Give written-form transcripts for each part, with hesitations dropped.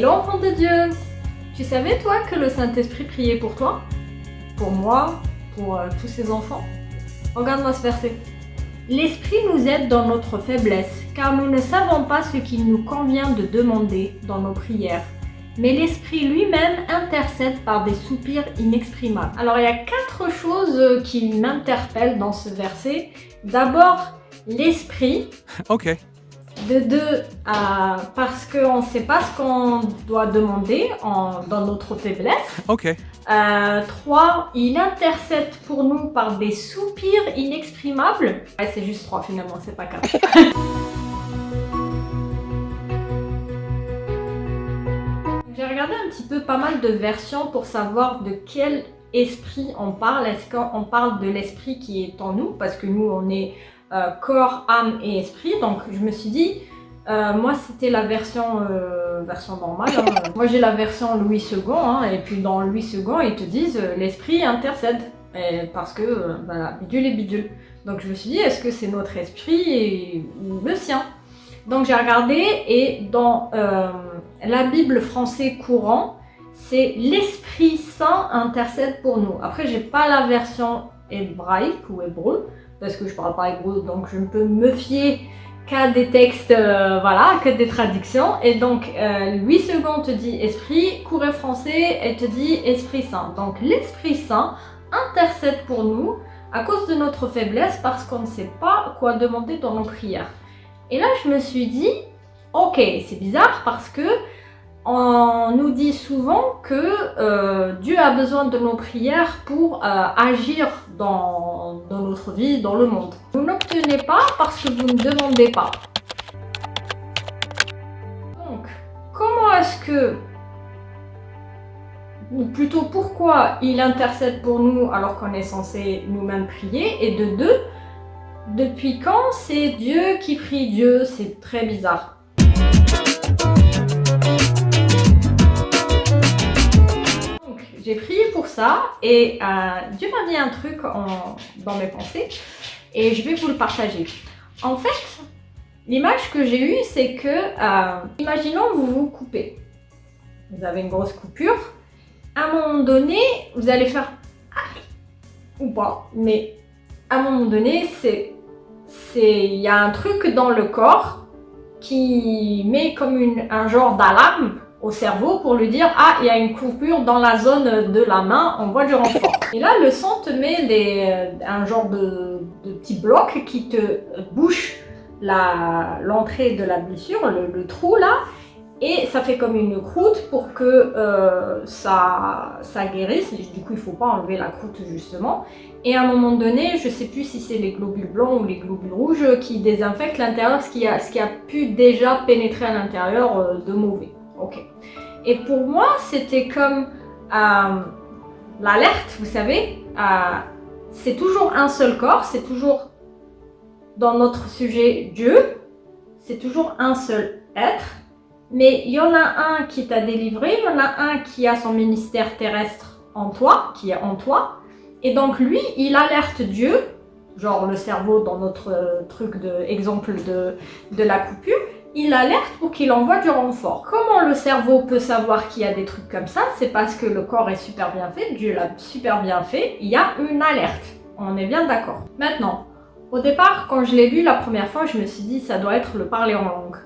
Hello enfant de Dieu! Tu savais toi que le Saint-Esprit priait pour toi? Pour moi? Pour tous ses enfants? Regarde-moi ce verset. L'Esprit nous aide dans notre faiblesse, car nous ne savons pas ce qu'il nous convient de demander dans nos prières. Mais l'Esprit lui-même intercède par des soupirs inexprimables. Alors il y a 4 choses qui m'interpellent dans ce verset. D'abord, l'Esprit. Ok. De 2, parce qu'on ne sait pas ce qu'on doit demander dans notre faiblesse. Ok. 3, il intercède pour nous par des soupirs inexprimables. Ouais, c'est juste 3 finalement, c'est pas 4. J'ai regardé un petit peu pas mal de versions pour savoir de quel esprit on parle. Est-ce qu'on parle de l'esprit qui est en nous? Parce que nous, on est corps, âme et esprit. Donc je me suis dit, moi c'était la version normale. Hein. Moi j'ai la version Louis II. Hein, et puis dans Louis II, ils te disent l'esprit intercède. Parce que bidule et bidule. Donc je me suis dit, est-ce que c'est notre esprit ou le sien? Donc j'ai regardé et dans la Bible français courant, c'est l'Esprit Saint intercède pour nous. Après, j'ai pas la version hébraïque ou hébreu, parce que je parle pas hébreu, donc je ne peux me fier qu'à des textes, que des traductions. Et donc, Louis II te dit Esprit, Courant français, elle te dit Esprit Saint. Donc, l'Esprit Saint intercède pour nous à cause de notre faiblesse, parce qu'on ne sait pas quoi demander dans nos prières. Et là, je me suis dit, ok, c'est bizarre parce que on nous dit souvent que Dieu a besoin de nos prières pour agir dans notre vie, dans le monde. Vous n'obtenez pas parce que vous ne demandez pas. Donc, comment est-ce que, ou plutôt pourquoi il intercède pour nous alors qu'on est censé nous-mêmes prier? Et de 2, depuis quand c'est Dieu qui prie Dieu? C'est très bizarre. Donc, j'ai prié pour ça et Dieu m'a mis un truc dans mes pensées et je vais vous le partager. En fait, l'image que j'ai eue, c'est que, imaginons vous vous coupez. Vous avez une grosse coupure. À un moment donné, vous allez faire ou pas, mais à un moment donné, il y a un truc dans le corps qui met comme un genre d'alarme au cerveau pour lui dire « Ah, il y a une coupure dans la zone de la main, on voit du renfort. » Et là, le sang te met un genre de petit bloc qui te bouche l'entrée de la blessure, le trou là, et ça fait comme une croûte pour que ça guérisse. Du coup, il ne faut pas enlever la croûte justement. Et à un moment donné, je ne sais plus si c'est les globules blancs ou les globules rouges qui désinfectent l'intérieur, ce qui a pu déjà pénétrer à l'intérieur de mauvais. Ok. Et pour moi, c'était comme l'alerte, vous savez, c'est toujours un seul corps, c'est toujours dans notre sujet Dieu, c'est toujours un seul être. Mais il y en a un qui t'a délivré, il y en a un qui a son ministère terrestre en toi, qui est en toi. Et donc lui, il alerte Dieu, genre le cerveau dans notre truc exemple de la coupure, il alerte pour qu'il envoie du renfort. Comment le cerveau peut savoir qu'il y a des trucs comme ça? C'est parce que le corps est super bien fait, Dieu l'a super bien fait, il y a une alerte. On est bien d'accord. Maintenant, au départ, quand je l'ai lu la première fois, je me suis dit ça doit être le parler en langue.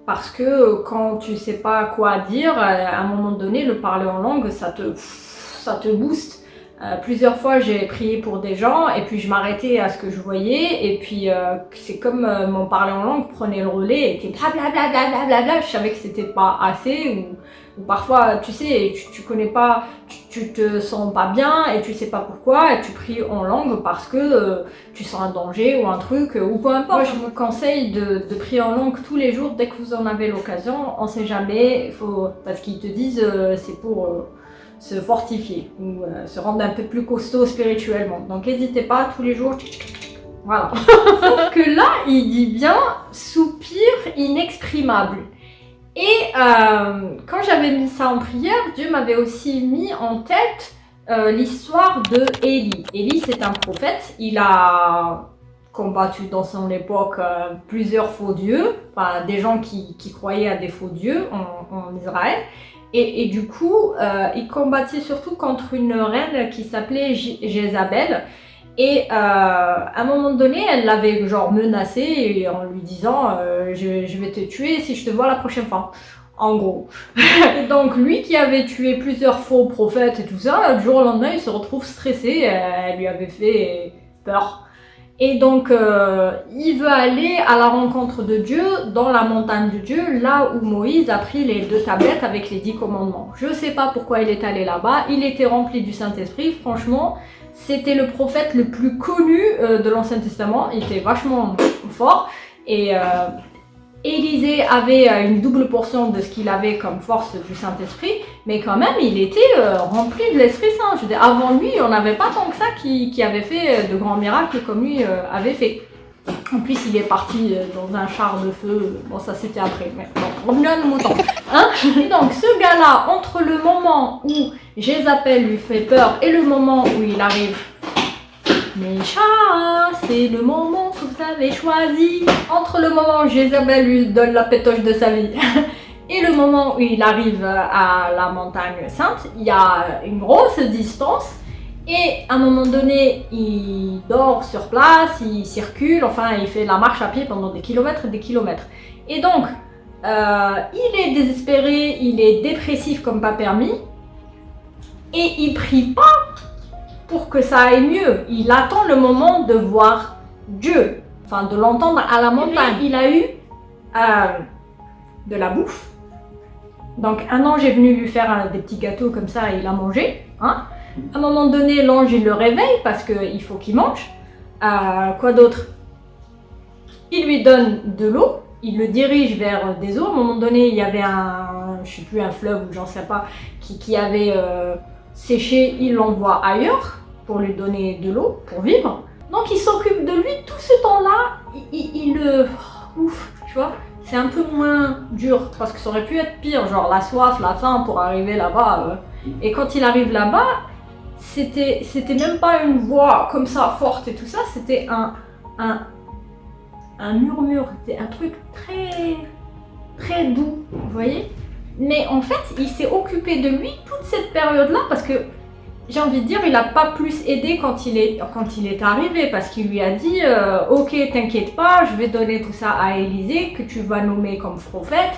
Parce que quand tu sais pas quoi dire, à un moment donné, le parler en langue, ça te booste. Plusieurs fois, j'ai prié pour des gens et puis je m'arrêtais à ce que je voyais et puis c'est comme mon parler en langue prenait le relais et était blablabla. Je savais que c'était pas assez ou parfois, tu sais, tu connais pas, tu te sens pas bien et tu sais pas pourquoi et tu pries en langue parce que tu sens un danger ou un truc ou peu importe. Moi, je vous conseille de prier en langue tous les jours dès que vous en avez l'occasion. On sait jamais, parce qu'ils te disent c'est pour se fortifier ou se rendre un peu plus costaud spirituellement. Donc n'hésitez pas, tous les jours, voilà. Sauf que là, il dit bien soupir inexprimable. Et quand j'avais mis ça en prière, Dieu m'avait aussi mis en tête l'histoire de Élie. Élie, c'est un prophète, il a combattu dans son époque plusieurs faux dieux, enfin, des gens qui croyaient à des faux dieux en Israël. Et du coup, il combattit surtout contre une reine qui s'appelait Jézabel. Et à un moment donné, elle l'avait genre menacé en lui disant je vais te tuer si je te vois la prochaine fois. En gros. Et donc lui qui avait tué plusieurs faux prophètes et tout ça, du jour au lendemain, il se retrouve stressé. Elle lui avait fait peur. Et donc, il veut aller à la rencontre de Dieu dans la montagne de Dieu, là où Moïse a pris les 2 tablettes avec les 10 commandements. Je ne sais pas pourquoi il est allé là-bas. Il était rempli du Saint-Esprit. Franchement, c'était le prophète le plus connu de l'Ancien Testament. Il était vachement fort. Et Élisée avait une double portion de ce qu'il avait comme force du Saint-Esprit, mais quand même, il était rempli de l'Esprit Saint. Je veux dire, avant lui, on n'avait pas tant que ça qui avait fait de grands miracles comme lui avait fait. En plus, il est parti dans un char de feu. Bon, ça c'était après, mais bon, revenons à nos moutons. Hein? Et donc, ce gars-là, entre le moment où Jézabel lui fait peur et le moment où il arrive... Mes chats, c'est le moment que vous avez choisi. Entre le moment où Jézabel lui donne la pétoche de sa vie et le moment où il arrive à la montagne sainte, il y a une grosse distance. Et à un moment donné, il dort sur place, il circule, enfin il fait la marche à pied pendant des kilomètres et des kilomètres. Et donc, il est désespéré, il est dépressif comme pas permis. Et il prie pas pour que ça aille mieux. Il attend le moment de voir Dieu, enfin de l'entendre à la montagne. Il a eu de la bouffe. Donc un ange est venu lui faire des petits gâteaux comme ça et il a mangé. Hein. À un moment donné, l'ange il le réveille parce qu'il faut qu'il mange. Quoi d'autre? Il lui donne de l'eau. Il le dirige vers des eaux. À un moment donné, il y avait je sais plus, un fleuve ou j'en sais pas, qui avait séché. Il l'envoie ailleurs pour lui donner de l'eau, pour vivre. Donc il s'occupe de lui tout ce temps-là. Il le... Ouf, tu vois. C'est un peu moins dur parce que ça aurait pu être pire, genre la soif, la faim pour arriver là-bas. Et quand il arrive là-bas, c'était même pas une voix comme ça forte et tout ça, c'était un murmure, c'était un truc très très doux, vous voyez. Mais en fait, il s'est occupé de lui toute cette période-là parce que j'ai envie de dire, il n'a pas plus aidé quand il est arrivé parce qu'il lui a dit ok, t'inquiète pas, je vais donner tout ça à Élisée que tu vas nommer comme prophète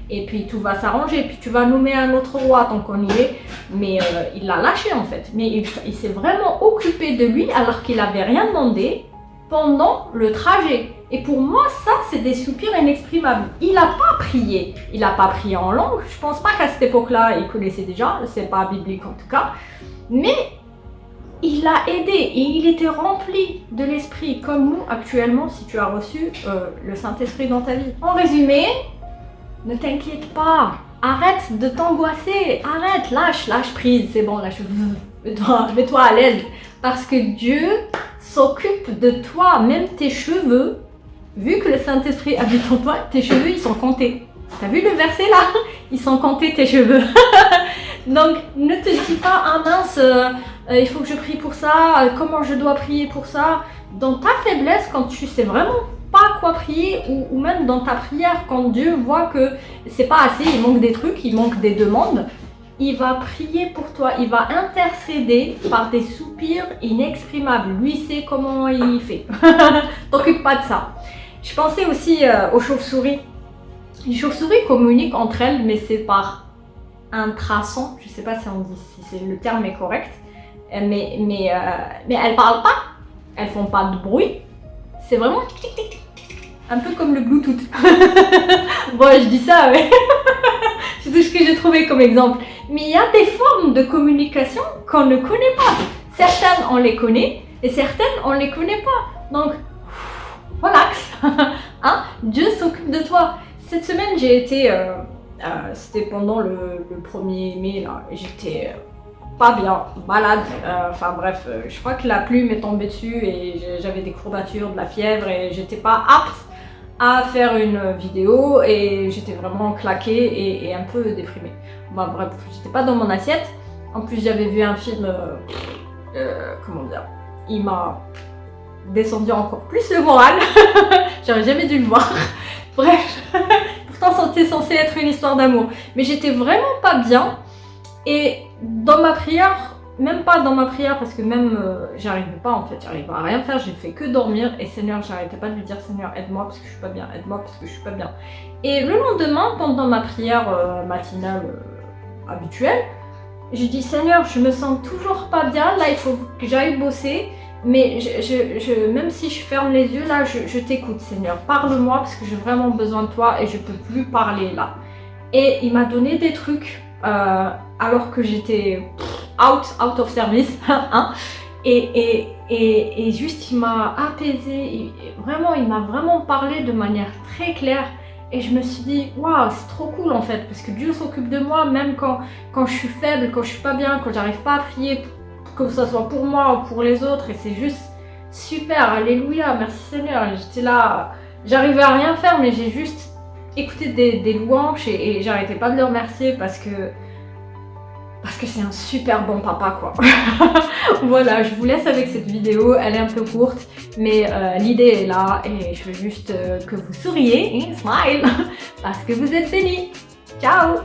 et puis tout va s'arranger, puis tu vas nommer un autre roi tant qu'on y est. Mais il l'a lâché en fait, mais il s'est vraiment occupé de lui alors qu'il n'avait rien demandé pendant le trajet. Et pour moi, ça, c'est des soupirs inexprimables. Il n'a pas prié. Il n'a pas prié en langue. Je pense pas qu'à cette époque-là, il connaissait déjà. C'est pas biblique en tout cas. Mais il l'a aidé et il était rempli de l'esprit, comme nous actuellement, si tu as reçu le Saint-Esprit dans ta vie. En résumé, ne t'inquiète pas. Arrête de t'angoisser. Arrête, lâche prise. C'est bon, lâche. Mets-toi à l'aise. Parce que Dieu s'occupe de toi, même tes cheveux. Vu que le Saint-Esprit habite en toi, tes cheveux, ils sont comptés. T'as vu le verset là? Ils sont comptés tes cheveux. Donc, ne te dis pas, ah mince, il faut que je prie pour ça, comment je dois prier pour ça. Dans ta faiblesse, quand tu sais vraiment pas quoi prier, ou même dans ta prière, quand Dieu voit que c'est pas assez, il manque des trucs, il manque des demandes, il va prier pour toi, il va intercéder par des soupirs inexprimables. Lui sait comment il fait. T'occupe pas de ça. Je pensais aussi aux chauves-souris. Les chauves-souris communiquent entre elles, mais c'est par un ultrason, je sais pas si on dit si le terme est correct, mais elles parlent pas, elles font pas de bruit, c'est vraiment un peu comme le Bluetooth. Bon, je dis ça, mais c'est tout ce que j'ai trouvé comme exemple. Mais il y a des formes de communication qu'on ne connaît pas. Certaines on les connaît et certaines on les connaît pas. Donc relax, hein? Dieu s'occupe de toi. Cette semaine j'ai été c'était pendant le 1er mai, là, j'étais pas bien, malade, enfin bref, je crois que la pluie m'est tombée dessus et j'avais des courbatures, de la fièvre et j'étais pas apte à faire une vidéo et j'étais vraiment claquée et un peu déprimée. Bon, bref, j'étais pas dans mon assiette, en plus j'avais vu un film, comment dire, il m'a descendu encore plus le moral. J'aurais jamais dû le voir. Bref, pourtant c'était censé être une histoire d'amour. Mais j'étais vraiment pas bien. Et dans ma prière, même pas dans ma prière, parce que même j'arrivais pas en fait, j'arrivais à rien faire, j'ai fait que dormir. Et Seigneur, j'arrêtais pas de lui dire Seigneur, aide-moi parce que je suis pas bien, aide-moi parce que je suis pas bien. Et le lendemain, pendant ma prière matinale habituelle, j'ai dit Seigneur, je me sens toujours pas bien, là il faut que j'aille bosser. Mais même si je ferme les yeux, là, je t'écoute, Seigneur. Parle-moi parce que j'ai vraiment besoin de toi et je peux plus parler là. Et il m'a donné des trucs alors que j'étais out of service. Hein. Et juste, il m'a apaisé. Vraiment, il m'a vraiment parlé de manière très claire. Et je me suis dit, waouh, c'est trop cool en fait. Parce que Dieu s'occupe de moi, même quand je suis faible, quand je suis pas bien, quand j'arrive pas à prier, que ce soit pour moi ou pour les autres. Et c'est juste super. Alléluia, merci Seigneur. J'étais là, j'arrivais à rien faire, mais j'ai juste écouté des louanges et j'arrêtais pas de le remercier parce que c'est un super bon papa quoi. Voilà, je vous laisse avec cette vidéo, elle est un peu courte, mais l'idée est là et je veux juste que vous souriez, smile, parce que vous êtes bénis. Ciao!